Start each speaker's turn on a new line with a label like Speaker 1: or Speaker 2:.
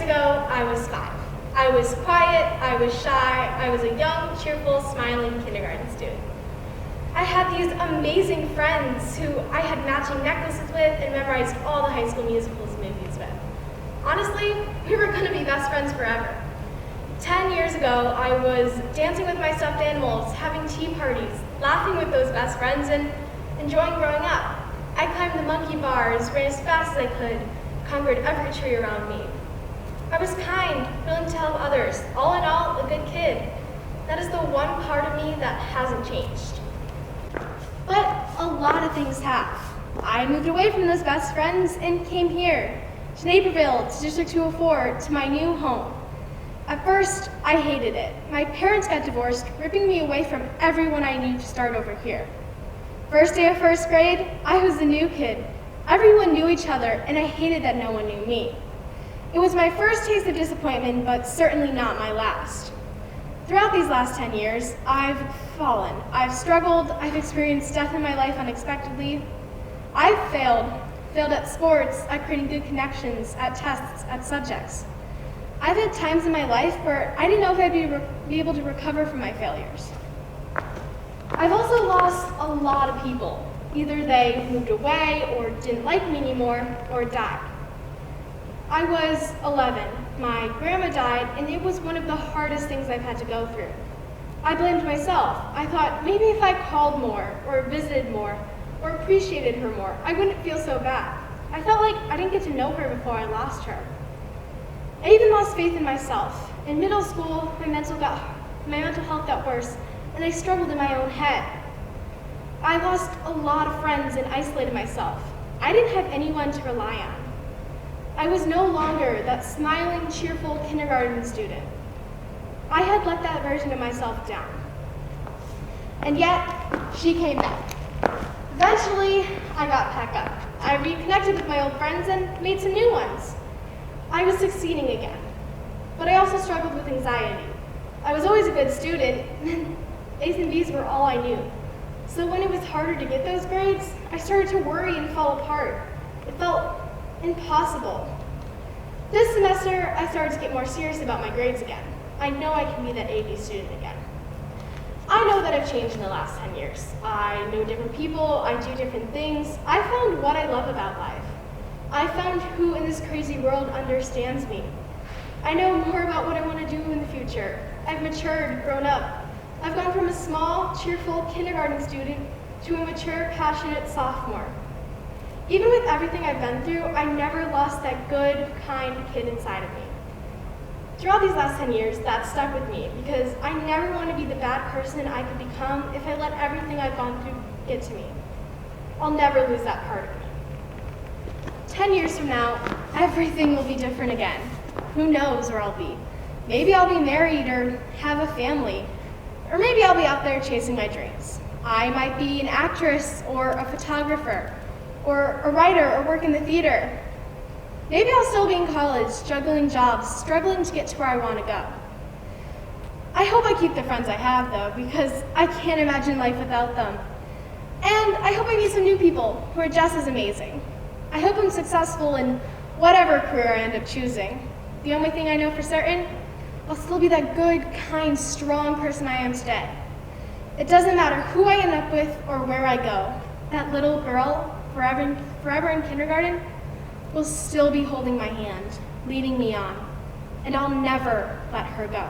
Speaker 1: ago, I was 5. I was quiet, I was shy, I was a young, cheerful, smiling kindergarten student. I had these amazing friends who I had matching necklaces with and memorized all the High School Musicals movies with. Honestly, we were going to be best friends forever. 10 years ago, I was dancing with my stuffed animals, having tea parties, laughing with those best friends, and enjoying growing up. I climbed the monkey bars, ran as fast as I could, conquered every tree around me. I was kind, willing to help others, all in all, a good kid. That is the one part of me that hasn't changed. But a lot of things have. I moved away from those best friends and came here, to Naperville, to District 204, to my new home. At first, I hated it. My parents got divorced, ripping me away from everyone I knew to start over here. First day of first grade, I was the new kid. Everyone knew each other, and I hated that no one knew me. It was my first taste of disappointment, but certainly not my last. Throughout these last 10 years, I've fallen. I've struggled. I've experienced death in my life unexpectedly. I've failed at sports, at creating good connections, at tests, at subjects. I've had times in my life where I didn't know if I'd be able to recover from my failures. I've also lost a lot of people. Either they moved away or didn't like me anymore or died. I was 11. My grandma died, and it was one of the hardest things I've had to go through. I blamed myself. I thought maybe if I called more or visited more or appreciated her more, I wouldn't feel so bad. I felt like I didn't get to know her before I lost her. I even lost faith in myself. In middle school, my mental health got worse, and I struggled in my own head. I lost a lot of friends and isolated myself. I didn't have anyone to rely on. I was no longer that smiling, cheerful kindergarten student. I had let that version of myself down. And yet, she came back. Eventually, I got back up. I reconnected with my old friends and made some new ones. I was succeeding again, but I also struggled with anxiety. I was always a good student, and A's and B's were all I knew. So when it was harder to get those grades, I started to worry and fall apart. It felt impossible. This semester, I started to get more serious about my grades again. I know I can be that A/B student again. I know that I've changed in the last 10 years. I know different people, I do different things. I found what I love about life. I found who in this crazy world understands me. I know more about what I want to do in the future. I've matured, grown up. I've gone from a small, cheerful kindergarten student to a mature, passionate sophomore. Even with everything I've been through, I never lost that good, kind kid inside of me. Throughout these last 10 years, that stuck with me because I never want to be the bad person I could become if I let everything I've gone through get to me. I'll never lose that part of me. 10 years from now, everything will be different again. Who knows where I'll be? Maybe I'll be married or have a family. Or maybe I'll be out there chasing my dreams. I might be an actress or a photographer or a writer or work in the theater. Maybe I'll still be in college, juggling jobs, struggling to get to where I want to go. I hope I keep the friends I have, though, because I can't imagine life without them. And I hope I meet some new people who are just as amazing. I hope I'm successful in whatever career I end up choosing. The only thing I know for certain, I'll still be that good, kind, strong person I am today. It doesn't matter who I end up with or where I go. That little girl, forever in kindergarten, will still be holding my hand, leading me on, and I'll never let her go.